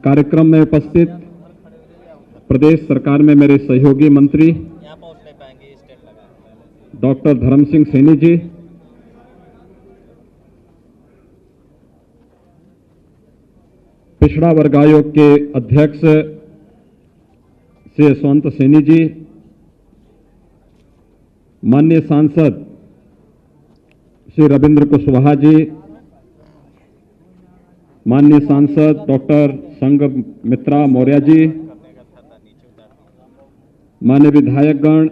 कार्यक्रम में उपस्थित प्रदेश सरकार में मेरे सहयोगी मंत्री डॉक्टर धर्म सिंह सैनी जी, पिछड़ा वर्ग आयोग के अध्यक्ष श्री यशवंत सैनी जी, माननीय सांसद श्री रविंद्र कुशवाहा जी, माननीय सांसद डॉक्टर संघमित्रा मौर्य जी, माननीय विधायकगण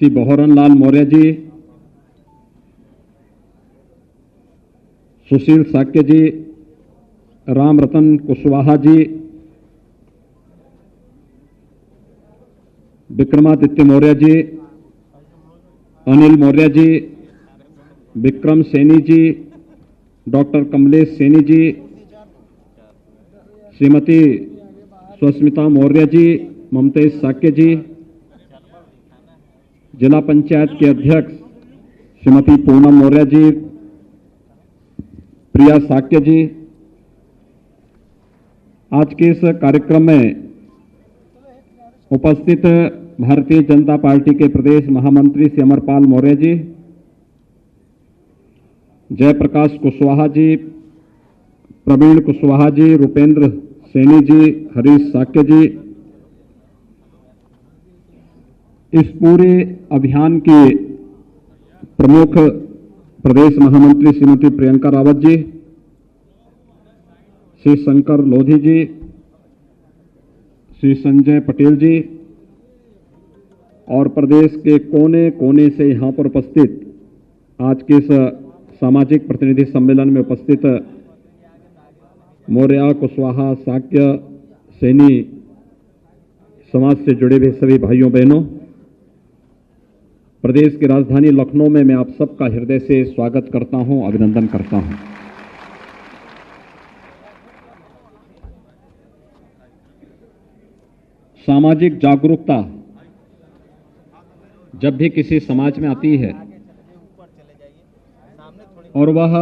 श्री बहोरन लाल मौर्य जी, सुशील साक्य जी, राम रतन कुशवाहा जी, विक्रमादित्य मौर्य जी, अनिल मौर्य जी, विक्रम सैनी जी, डॉक्टर कमलेश सैनी जी, श्रीमती सुस्मिता मौर्य जी, ममतेश साक्य जी, जिला पंचायत के अध्यक्ष श्रीमती पूनम मौर्य जी, प्रिया साक्य जी, आज के इस कार्यक्रम में उपस्थित भारतीय जनता पार्टी के प्रदेश महामंत्री श्री अमरपाल मौर्य जी, जयप्रकाश कुशवाहा जी, प्रवीण कुशवाहा जी, रुपेंद्र सैनी जी, हरीश साक्य जी, इस पूरे अभियान के प्रमुख प्रदेश महामंत्री श्रीमती प्रियंका रावत जी, श्री शंकर लोधी जी, श्री संजय पटेल जी और प्रदेश के कोने कोने से यहां पर उपस्थित आज के इस सामाजिक प्रतिनिधि सम्मेलन में उपस्थित मौर्य, कुशवाहा, साक्य, सैनी समाज से जुड़े हुए सभी भाइयों बहनों, प्रदेश की राजधानी लखनऊ में मैं आप सबका हृदय से स्वागत करता हूं, अभिनंदन करता हूं। सामाजिक जागरूकता जब भी किसी समाज में आती है और वह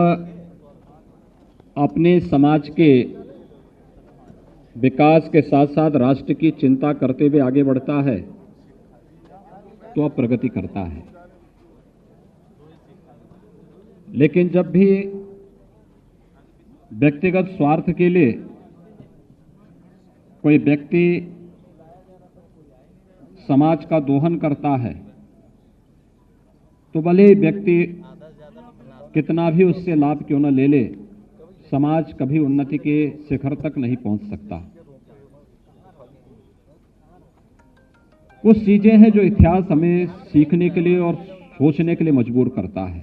अपने समाज के विकास के साथ साथ राष्ट्र की चिंता करते हुए आगे बढ़ता है तो वह प्रगति करता है। लेकिन जब भी व्यक्तिगत स्वार्थ के लिए कोई व्यक्ति समाज का दोहन करता है तो भले व्यक्ति कितना भी उससे लाभ क्यों न ले ले, समाज कभी उन्नति के शिखर तक नहीं पहुंच सकता। कुछ चीजें हैं जो इतिहास हमें सीखने के लिए और सोचने के लिए मजबूर करता है।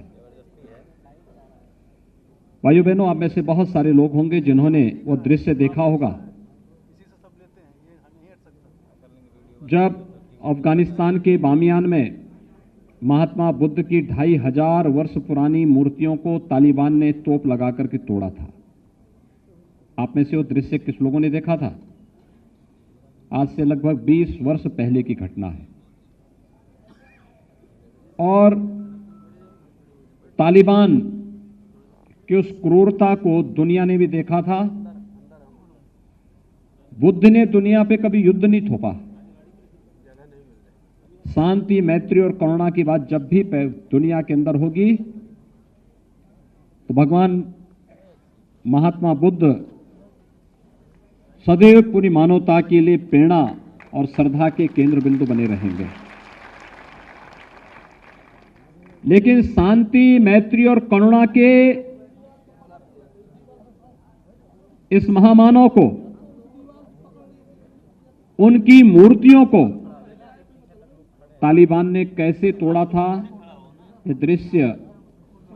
भाइयों बहनों, आप में से बहुत सारे लोग होंगे जिन्होंने वो दृश्य देखा होगा जब अफगानिस्तान के बामियान में महात्मा बुद्ध की 2500 वर्ष पुरानी मूर्तियों को तालिबान ने तोप लगा करके तोड़ा था। आप में से वो दृश्य किस लोगों ने देखा था? आज से लगभग 20 वर्ष पहले की घटना है। और तालिबान की उस क्रूरता को दुनिया ने भी देखा था। बुद्ध ने दुनिया पे कभी युद्ध नहीं थोपा। शांति, मैत्री और करुणा की बात जब भी दुनिया के अंदर होगी तो भगवान महात्मा बुद्ध सदैव पूरी मानवता के लिए प्रेरणा और श्रद्धा के केंद्र बिंदु बने रहेंगे। लेकिन शांति, मैत्री और करुणा के इस महामानव को, उनकी मूर्तियों को तालिबान ने कैसे तोड़ा था, यह दृश्य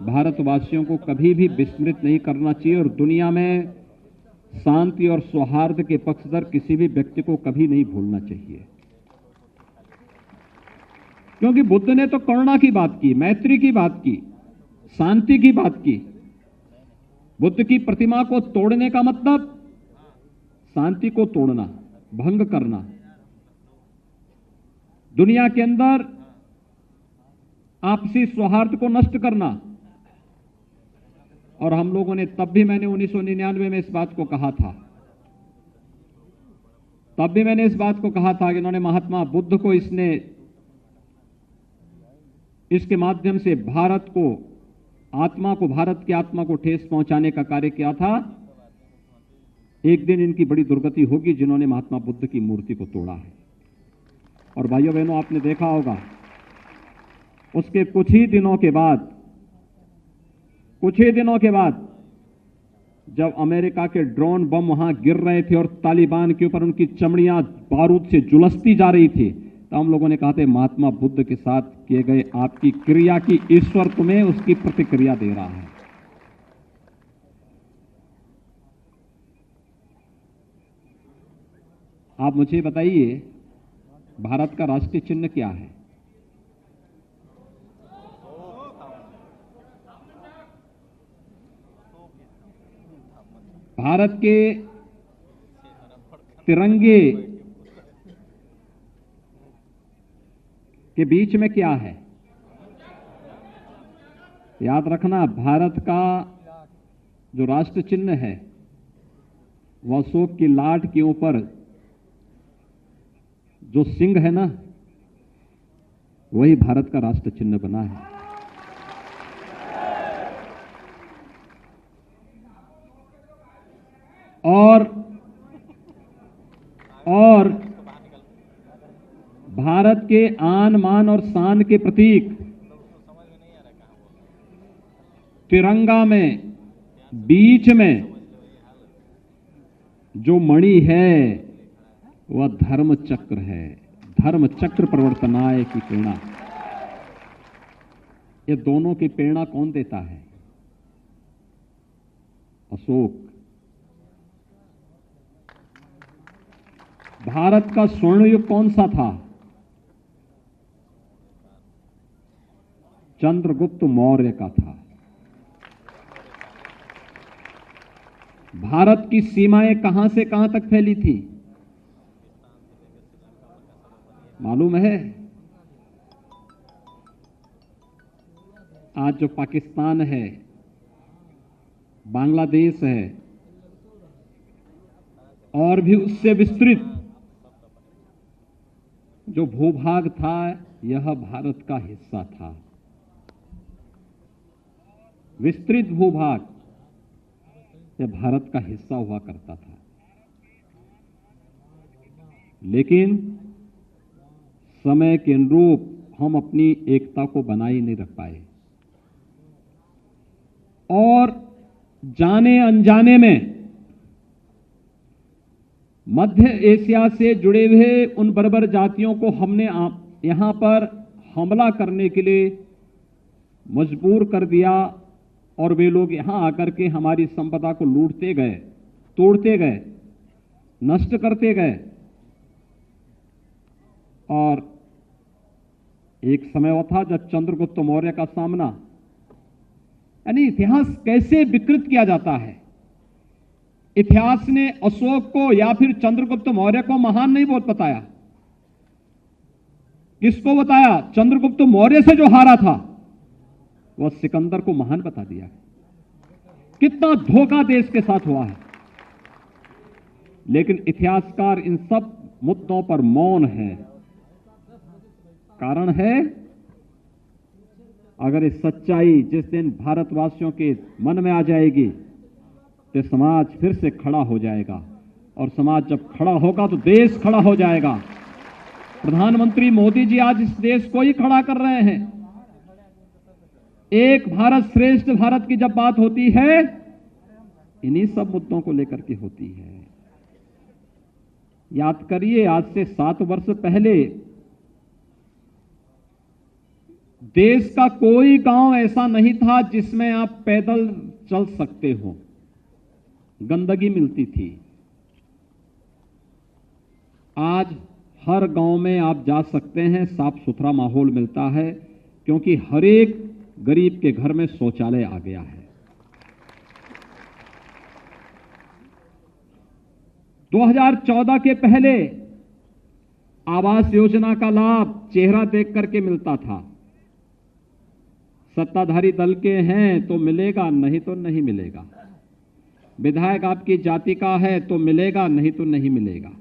भारतवासियों को कभी भी विस्मृत नहीं करना चाहिए और दुनिया में शांति और सौहार्द के पक्षधर किसी भी व्यक्ति को कभी नहीं भूलना चाहिए। क्योंकि बुद्ध ने तो करुणा की बात की, मैत्री की बात की, शांति की बात की। बुद्ध की प्रतिमा को तोड़ने का मतलब शांति को तोड़ना, भंग करना, दुनिया के अंदर आपसी सौहार्द को नष्ट करना। और हम लोगों ने तब भी मैंने 1999 में इस बात को कहा था, तब भी मैंने इस बात को कहा था कि इन्होंने महात्मा बुद्ध को इसके माध्यम से भारत की आत्मा को ठेस पहुंचाने का कार्य किया था। एक दिन इनकी बड़ी दुर्गति होगी जिन्होंने महात्मा बुद्ध की मूर्ति को तोड़ा है। और भाइयों बहनों, आपने देखा होगा उसके कुछ ही दिनों के बाद जब अमेरिका के ड्रोन बम वहां गिर रहे थे और तालिबान के ऊपर उनकी चमड़ियां बारूद से झुलसती जा रही थी, तो हम लोगों ने कहा था महात्मा बुद्ध के साथ किए गए आपकी क्रिया की ईश्वर तुम्हें उसकी प्रतिक्रिया दे रहा है। आप मुझे बताइए, भारत का राष्ट्रीय चिन्ह क्या है? भारत के तिरंगे के बीच में क्या है? याद रखना, भारत का जो राष्ट्र चिन्ह है वह अशोक की लाट के ऊपर जो सिंह है ना, वही भारत का राष्ट्र चिन्ह बना है। और भारत के आन मान और शान के प्रतीक तिरंगा में बीच में जो मणि है वह धर्म चक्र है। धर्म चक्र प्रवर्तनाय की प्रेरणा, ये दोनों की प्रेरणा कौन देता है? अशोक। भारत का स्वर्ण युग कौन सा था? चंद्रगुप्त मौर्य का था। भारत की सीमाएं कहां से कहां तक फैली थी मालूम है? आज जो पाकिस्तान है, बांग्लादेश है और भी उससे विस्तृत जो भूभाग था, यह भारत का हिस्सा था। विस्तृत भूभाग यह भारत का हिस्सा हुआ करता था। लेकिन समय के अनुरूप हम अपनी एकता को बनाए नहीं रख पाए और जाने अनजाने में मध्य एशिया से जुड़े हुए उन बर्बर जातियों को हमने यहां पर हमला करने के लिए मजबूर कर दिया और वे लोग यहां आकर के हमारी संपदा को लूटते गए, तोड़ते गए, नष्ट करते गए। और एक समय वो था जब चंद्रगुप्त मौर्य का सामना, यानी इतिहास कैसे विकृत किया जाता है। इतिहास ने अशोक को या फिर चंद्रगुप्त मौर्य को महान नहीं बहुत बताया। किसको बताया? चंद्रगुप्त मौर्य से जो हारा था वह सिकंदर को महान बता दिया। कितना धोखा देश के साथ हुआ है। लेकिन इतिहासकार इन सब मुद्दों पर मौन है। कारण है, अगर ये सच्चाई जिस दिन भारतवासियों के मन में आ जाएगी तो समाज फिर से खड़ा हो जाएगा, और समाज जब खड़ा होगा तो देश खड़ा हो जाएगा। प्रधानमंत्री मोदी जी आज इस देश को ही खड़ा कर रहे हैं। एक भारत श्रेष्ठ भारत की जब बात होती है, इन्हीं सब मुद्दों को लेकर के होती है। याद करिए, आज से 7 वर्ष पहले देश का कोई गांव ऐसा नहीं था जिसमें आप पैदल चल सकते हो, गंदगी मिलती थी। आज हर गांव में आप जा सकते हैं, साफ सुथरा माहौल मिलता है, क्योंकि हर एक गरीब के घर में शौचालय आ गया है। 2014 के पहले आवास योजना का लाभ चेहरा देख करके मिलता था। सत्ताधारी दल के हैं तो मिलेगा, नहीं तो नहीं मिलेगा। विधायक आपकी जाति का है तो मिलेगा, नहीं तो नहीं मिलेगा।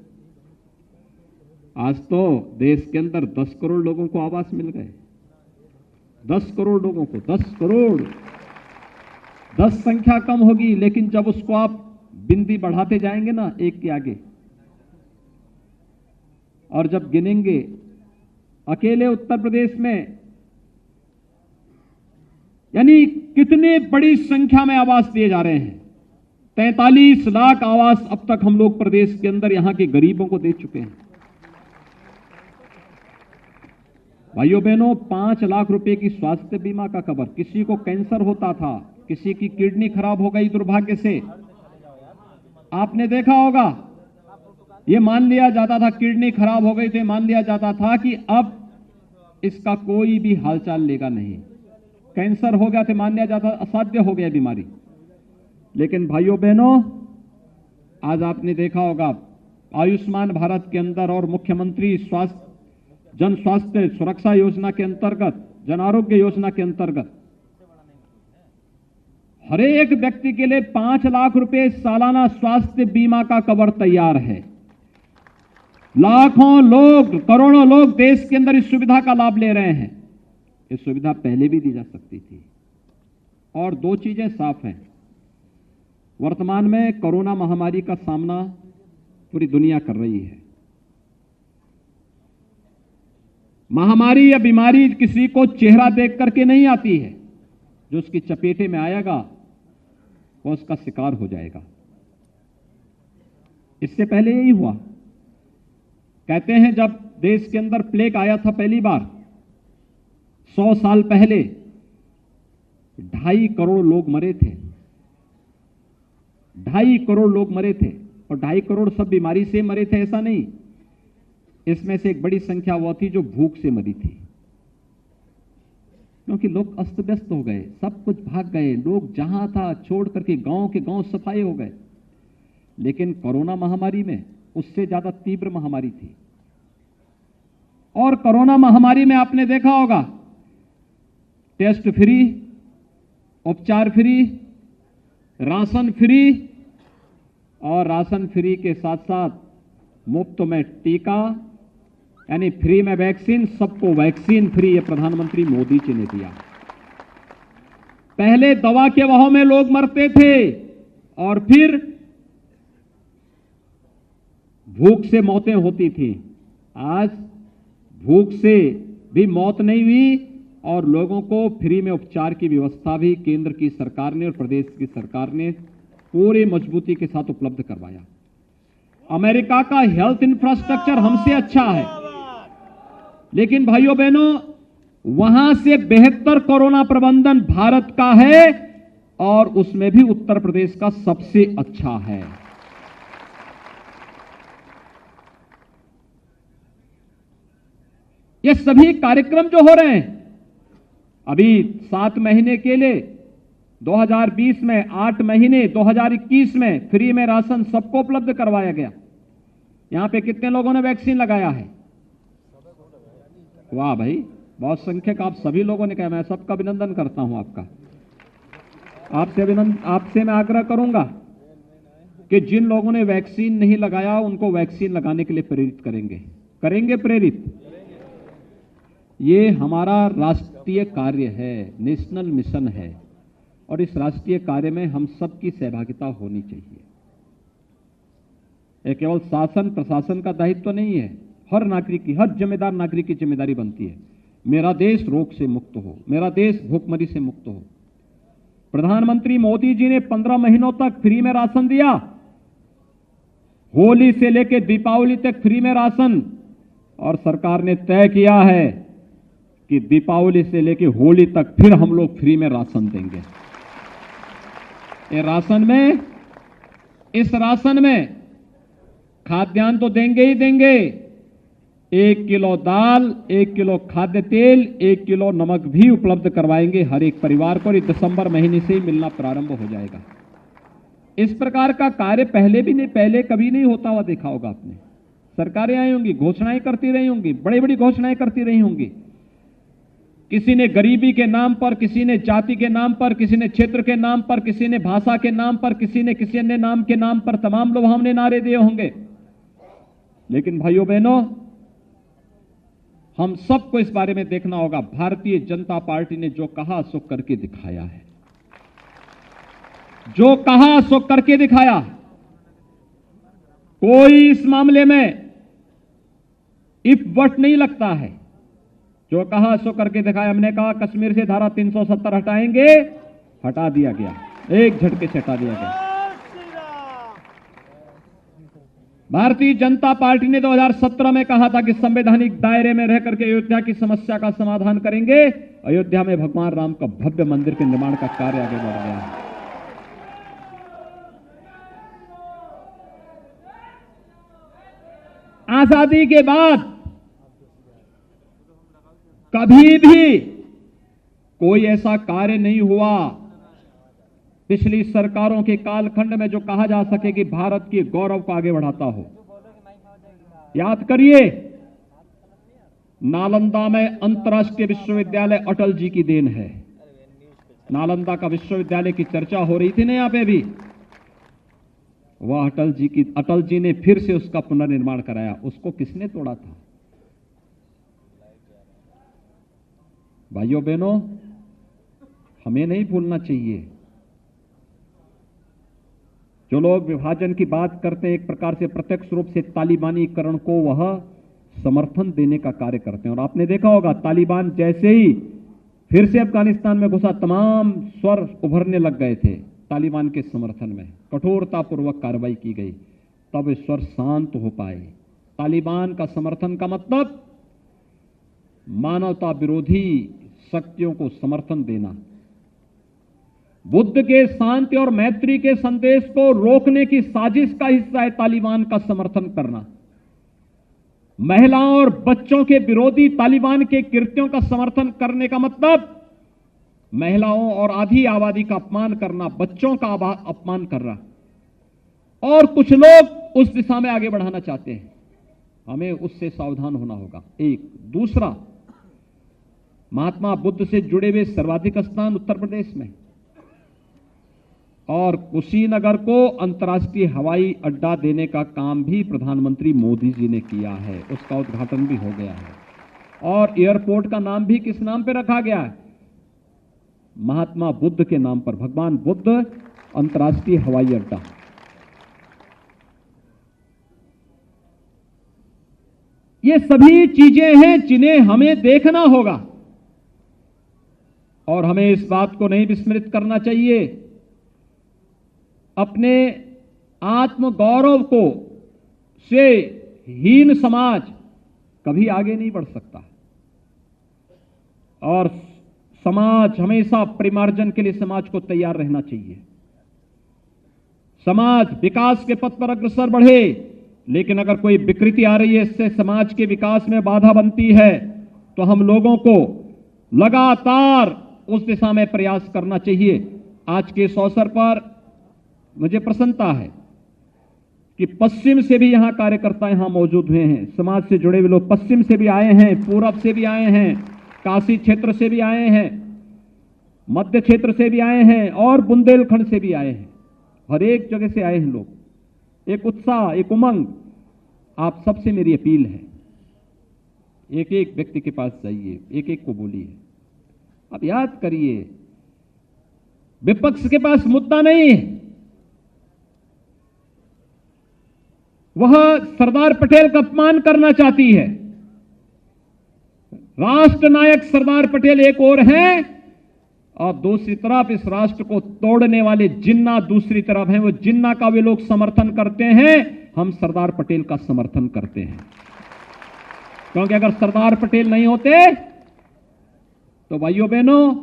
आज तो देश के अंदर 10 करोड़ लोगों को आवास मिल गए। 10 करोड़ लोगों को, 10 करोड़। 10 संख्या कम होगी, लेकिन जब उसको आप बिंदी बढ़ाते जाएंगे ना एक के आगे, और जब गिनेंगे, अकेले उत्तर प्रदेश में यानी कितने बड़ी संख्या में आवास दिए जा रहे हैं। 43 लाख आवास अब तक हम लोग प्रदेश के अंदर यहां के गरीबों को दे चुके हैं। भाइयों बहनों, 5 लाख रुपए की स्वास्थ्य बीमा का कवर। किसी को कैंसर होता था, किसी की किडनी खराब हो गई दुर्भाग्य से, आपने देखा होगा, ये मान लिया जाता था, किडनी खराब हो गई तो मान लिया जाता था कि अब इसका कोई भी हालचाल लेगा नहीं। कैंसर हो गया तो मान लिया जाता असाध्य हो गया बीमारी। लेकिन भाइयों बहनों, आज आपने देखा होगा आयुष्मान भारत के अंदर और मुख्यमंत्री जन स्वास्थ्य सुरक्षा योजना के अंतर्गत, जन आरोग्य योजना के अंतर्गत हर एक व्यक्ति के लिए 5 लाख रुपए सालाना स्वास्थ्य बीमा का कवर तैयार है। लाखों लोग, करोड़ों लोग देश के अंदर इस सुविधा का लाभ ले रहे हैं। ये सुविधा पहले भी दी जा सकती थी। और 2 चीजें साफ हैं, वर्तमान में कोरोना महामारी का सामना पूरी दुनिया कर रही है। महामारी या बीमारी किसी को चेहरा देख करके नहीं आती है। जो उसकी चपेटे में आएगा वो उसका शिकार हो जाएगा। इससे पहले यही हुआ। कहते हैं जब देश के अंदर प्लेग आया था पहली बार 100 साल पहले, 2.5 करोड़ लोग मरे थे। 2.5 करोड़ लोग मरे थे, और 2.5 करोड़ सब बीमारी से मरे थे ऐसा नहीं। इसमें से एक बड़ी संख्या वो थी जो भूख से मरी थी, क्योंकि लोग अस्त व्यस्त हो गए, सब कुछ भाग गए, लोग जहां था छोड़ करके गांव के गांव सफाए हो गए। लेकिन कोरोना महामारी में उससे ज्यादा तीव्र महामारी थी। और कोरोना महामारी में आपने देखा होगा, टेस्ट फ्री, उपचार फ्री, राशन फ्री, और राशन फ्री के साथ साथ मुफ्त में टीका, यानी फ्री में वैक्सीन, सबको वैक्सीन फ्री, ये प्रधानमंत्री मोदी जी ने दिया। पहले दवा के अभाव में लोग मरते थे, और फिर भूख से मौतें होती थी। आज भूख से भी मौत नहीं हुई, और लोगों को फ्री में उपचार की व्यवस्था भी केंद्र की सरकार ने और प्रदेश की सरकार ने पूरी मजबूती के साथ उपलब्ध करवाया। अमेरिका का हेल्थ इंफ्रास्ट्रक्चर हमसे अच्छा है, लेकिन भाइयों बहनों, वहां से बेहतर कोरोना प्रबंधन भारत का है, और उसमें भी उत्तर प्रदेश का सबसे अच्छा है। ये सभी कार्यक्रम जो हो रहे हैं, अभी 7 महीने के लिए 2020 में, 8 महीने 2021 में फ्री में राशन सबको उपलब्ध करवाया गया। यहां पे कितने लोगों ने वैक्सीन लगाया है? वाह भाई, बहुत संख्यक आप सभी लोगों ने कहा। मैं सबका अभिनंदन करता हूं आपका। आपसे मैं आग्रह करूंगा कि जिन लोगों ने वैक्सीन नहीं लगाया उनको वैक्सीन लगाने के लिए प्रेरित करेंगे प्रेरित। ये हमारा राष्ट्रीय कार्य है, नेशनल मिशन है, और इस राष्ट्रीय कार्य में हम सबकी सहभागिता होनी चाहिए। यह केवल शासन प्रशासन का दायित्व नहीं है, हर नागरिक की, हर जिम्मेदार नागरिक की जिम्मेदारी बनती है। मेरा देश रोग से मुक्त हो, मेरा देश भूखमरी से मुक्त हो। प्रधानमंत्री मोदी जी ने 15 महीनों तक फ्री में राशन दिया, होली से लेकर दीपावली तक फ्री में राशन, और सरकार ने तय किया है कि दीपावली से लेकर होली तक फिर हम लोग फ्री में राशन देंगे। इस राशन में खाद्यान्न तो देंगे ही देंगे। 1 किलो दाल, 1 किलो खाद्य तेल, 1 किलो नमक भी उपलब्ध करवाएंगे हर एक परिवार को। दिसंबर महीने से ही मिलना प्रारंभ हो जाएगा। इस प्रकार का कार्य पहले कभी नहीं होता हुआ देखा होगा आपने। सरकारें आई होंगी, घोषणाएं करती रही होंगी, बड़ी बड़ी घोषणाएं करती रही होंगी, किसी ने गरीबी के नाम पर, किसी ने जाति के नाम पर, किसी ने क्षेत्र के नाम पर, किसी ने भाषा के नाम पर, किसी ने किसी अन्य नाम के नाम पर तमाम लोग हमने नारे दिए होंगे। लेकिन भाइयों बहनों, हम सबको इस बारे में देखना होगा, भारतीय जनता पार्टी ने जो कहा सो करके दिखाया है। जो कहा सो करके दिखाया। कोई इस मामले में इफ बट नहीं लगता है। जो कहा सो करके दिखाया। हमने कहा कश्मीर से धारा 370 हटाएंगे, हटा दिया गया, एक झटके से हटा दिया गया। भारतीय जनता पार्टी ने 2017 में कहा था कि संवैधानिक दायरे में रह करके अयोध्या की समस्या का समाधान करेंगे। अयोध्या में भगवान राम का भव्य मंदिर के निर्माण का कार्य आगे बढ़ गया है। आजादी के बाद कभी भी कोई ऐसा कार्य नहीं हुआ पिछली सरकारों के कालखंड में जो कहा जा सके कि भारत के गौरव को आगे बढ़ाता हो। याद करिए, नालंदा में अंतर्राष्ट्रीय विश्वविद्यालय अटल जी की देन है। नालंदा का विश्वविद्यालय की चर्चा हो रही थी ना यहां पे भी। वह अटल जी ने फिर से उसका पुनर्निर्माण कराया। उसको किसने तोड़ा था? भाइयों बहनों, हमें नहीं भूलना चाहिए। जो लोग विभाजन की बात करते हैं, एक प्रकार से प्रत्यक्ष रूप से तालिबानीकरण को वह समर्थन देने का कार्य करते हैं। और आपने देखा होगा, तालिबान जैसे ही फिर से अफगानिस्तान में घुसा, तमाम स्वर उभरने लग गए थे तालिबान के समर्थन में। कठोरतापूर्वक कार्रवाई की गई, तब स्वर शांत हो पाए। तालिबान का समर्थन का मतलब मानवता विरोधी शक्तियों को समर्थन देना। बुद्ध के शांति और मैत्री के संदेश को रोकने की साजिश का हिस्सा है तालिबान का समर्थन करना। महिलाओं और बच्चों के विरोधी तालिबान के कृत्यों का समर्थन करने का मतलब महिलाओं और आधी आबादी का अपमान करना, बच्चों का अपमान करना। और कुछ लोग उस दिशा में आगे बढ़ाना चाहते हैं। हमें उससे सावधान होना होगा। एक दूसरा, महात्मा बुद्ध से जुड़े हुए सर्वाधिक स्थान उत्तर प्रदेश में, और कुशीनगर को अंतर्राष्ट्रीय हवाई अड्डा देने का काम भी प्रधानमंत्री मोदी जी ने किया है। उसका उद्घाटन भी हो गया है। और एयरपोर्ट का नाम भी किस नाम पे रखा गया है? महात्मा बुद्ध के नाम पर, भगवान बुद्ध अंतर्राष्ट्रीय हवाई अड्डा। ये सभी चीजें हैं जिन्हें हमें देखना होगा और हमें इस बात को नहीं विस्मृत करना चाहिए। अपने आत्मगौरव को से हीन समाज कभी आगे नहीं बढ़ सकता और समाज हमेशा परिमार्जन के लिए समाज को तैयार रहना चाहिए। समाज विकास के पथ पर अग्रसर बढ़े, लेकिन अगर कोई विकृति आ रही है, इससे समाज के विकास में बाधा बनती है, तो हम लोगों को लगातार उस दिशा में प्रयास करना चाहिए। आज के इस अवसर पर मुझे प्रसन्नता है कि पश्चिम से भी यहां कार्यकर्ता यहां मौजूद हुए हैं। समाज से जुड़े हुए लोग पश्चिम से भी आए हैं, पूरब से भी आए हैं, काशी क्षेत्र से भी आए हैं, मध्य क्षेत्र से भी आए हैं और बुंदेलखंड से भी आए हैं। हर एक जगह से आए हैं लोग। एक उत्साह, एक उमंग। आप सबसे मेरी अपील है, एक एक व्यक्ति के पास जाइए, एक एक को बोलिए। अब याद करिए, विपक्ष के पास मुद्दा नहीं है। वह सरदार पटेल का अपमान करना चाहती है। राष्ट्र नायक सरदार पटेल एक ओर हैं और दूसरी तरफ इस राष्ट्र को तोड़ने वाले जिन्ना दूसरी तरफ हैं। वो जिन्ना का वे लोग समर्थन करते हैं, हम सरदार पटेल का समर्थन करते हैं। क्योंकि अगर सरदार पटेल नहीं होते तो भाइयों बहनों,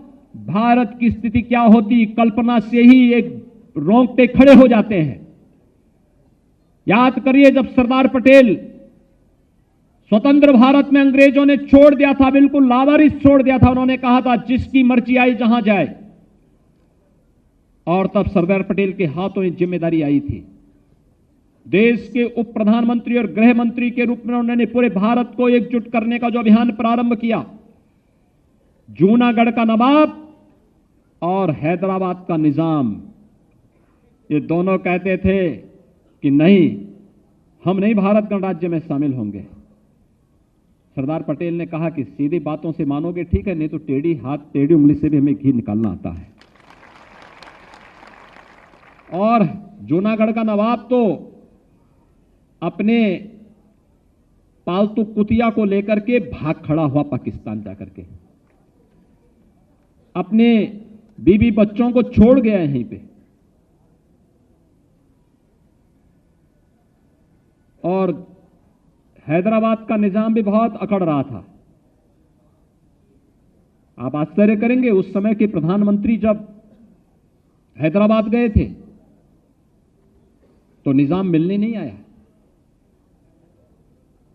भारत की स्थिति क्या होती, कल्पना से ही एक रोंगटे खड़े हो जाते हैं। याद करिए, जब सरदार पटेल स्वतंत्र भारत में अंग्रेजों ने छोड़ दिया था, बिल्कुल लावारिस छोड़ दिया था। उन्होंने कहा था जिसकी मर्जी आई जहां जाए, और तब सरदार पटेल के हाथों में जिम्मेदारी आई थी। देश के उप प्रधानमंत्री और गृह मंत्री के रूप में उन्होंने पूरे भारत को एकजुट करने का जो अभियान प्रारंभ किया, जूनागढ़ का नवाब और हैदराबाद का निजाम, ये दोनों कहते थे कि नहीं, हम नहीं भारत गणराज्य में शामिल होंगे। सरदार पटेल ने कहा कि सीधी बातों से मानोगे ठीक है, नहीं तो टेढ़ी हाथ टेढ़ी उंगली से भी हमें घी निकालना आता है। और जूनागढ़ का नवाब तो अपने पालतू कुतिया को लेकर के भाग खड़ा हुआ पाकिस्तान जाकर के, अपने बीवी बच्चों को छोड़ गया यहीं पे। और हैदराबाद का निजाम भी बहुत अकड़ रहा था। आप आश्चर्य करेंगे, उस समय के प्रधानमंत्री जब हैदराबाद गए थे तो निजाम मिलने नहीं आया।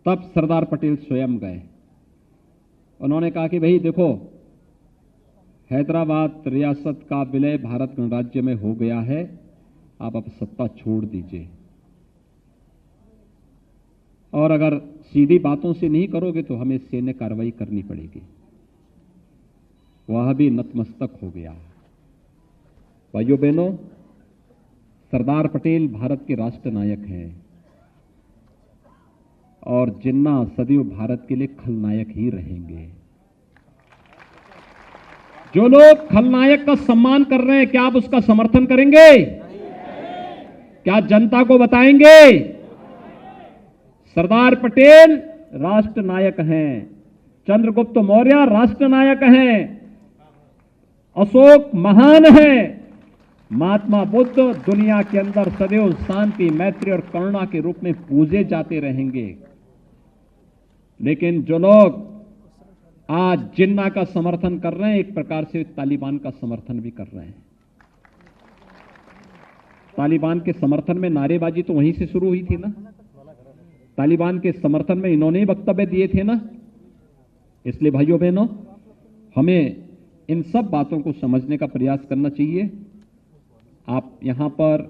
तब सरदार पटेल स्वयं गए। उन्होंने कहा कि भाई देखो, हैदराबाद रियासत का विलय भारत गणराज्य में हो गया है, आप अब सत्ता छोड़ दीजिए, और अगर सीधी बातों से नहीं करोगे तो हमें सैन्य कार्रवाई करनी पड़ेगी। वह भी नतमस्तक हो गया। भाइयों बहनों, सरदार पटेल भारत के राष्ट्र नायक हैं और जिन्ना सदैव भारत के लिए खलनायक ही रहेंगे। जो लोग खलनायक का सम्मान कर रहे हैं, क्या आप उसका समर्थन करेंगे? क्या जनता को बताएंगे? सरदार पटेल राष्ट्र नायक हैं, चंद्रगुप्त मौर्य राष्ट्र नायक हैं, अशोक महान हैं, महात्मा बुद्ध दुनिया के अंदर सदैव शांति, मैत्री और करुणा के रूप में पूजे जाते रहेंगे। लेकिन जो लोग आज जिन्ना का समर्थन कर रहे हैं, एक प्रकार से तालिबान का समर्थन भी कर रहे हैं। तालिबान के समर्थन में नारेबाजी तो वहीं से शुरू हुई थी ना, तालिबान के समर्थन में इन्होंने ही वक्तव्य दिए थे ना। इसलिए भाइयों बहनों, हमें इन सब बातों को समझने का प्रयास करना चाहिए। आप यहां पर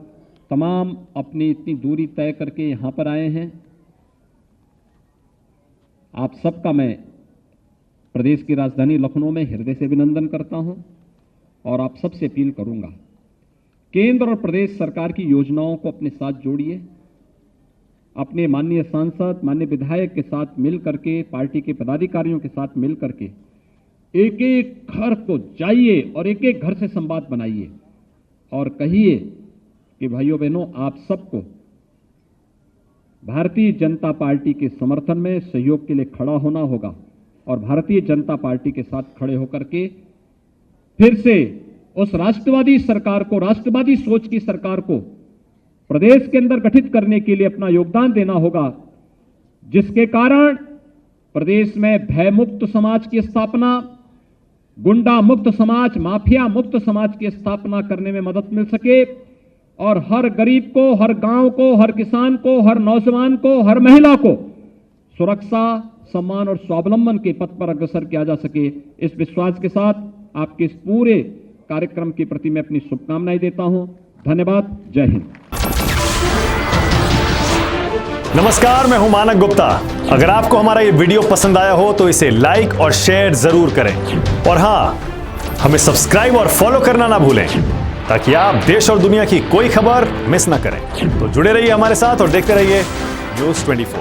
तमाम अपनी इतनी दूरी तय करके यहां पर आए हैं, आप सबका मैं प्रदेश की राजधानी लखनऊ में हृदय से अभिनंदन करता हूं और आप सबसे अपील करूंगा, केंद्र और प्रदेश सरकार की योजनाओं को अपने साथ जोड़िए। अपने माननीय सांसद, माननीय विधायक के साथ मिल करके, पार्टी के पदाधिकारियों के साथ मिल करके एक एक घर को जाइए और एक एक घर से संवाद बनाइए और कहिए कि भाइयों बहनों, आप सबको भारतीय जनता पार्टी के समर्थन में सहयोग के लिए खड़ा होना होगा और भारतीय जनता पार्टी के साथ खड़े होकर के फिर से उस राष्ट्रवादी सरकार को, राष्ट्रवादी सोच की सरकार को प्रदेश के अंदर गठित करने के लिए अपना योगदान देना होगा, जिसके कारण प्रदेश में भयमुक्त समाज की स्थापना, गुंडा मुक्त समाज, माफिया मुक्त समाज की स्थापना करने में मदद मिल सके और हर गरीब को, हर गांव को, हर किसान को, हर नौजवान को, हर महिला को सुरक्षा, सम्मान और स्वावलंबन के पथ पर अग्रसर किया जा सके। इस विश्वास के साथ आपके इस पूरे कार्यक्रम के प्रति मैं अपनी शुभकामनाएं देता हूं। धन्यवाद। जय हिंद। नमस्कार, मैं हूं मानक गुप्ता। अगर आपको हमारा ये वीडियो पसंद आया हो तो इसे लाइक और शेयर जरूर करें और हां, हमें सब्सक्राइब और फॉलो करना ना भूलें ताकि आप देश और दुनिया की कोई खबर मिस ना करें। तो जुड़े रहिए हमारे साथ और देखते रहिए न्यूज़ 24।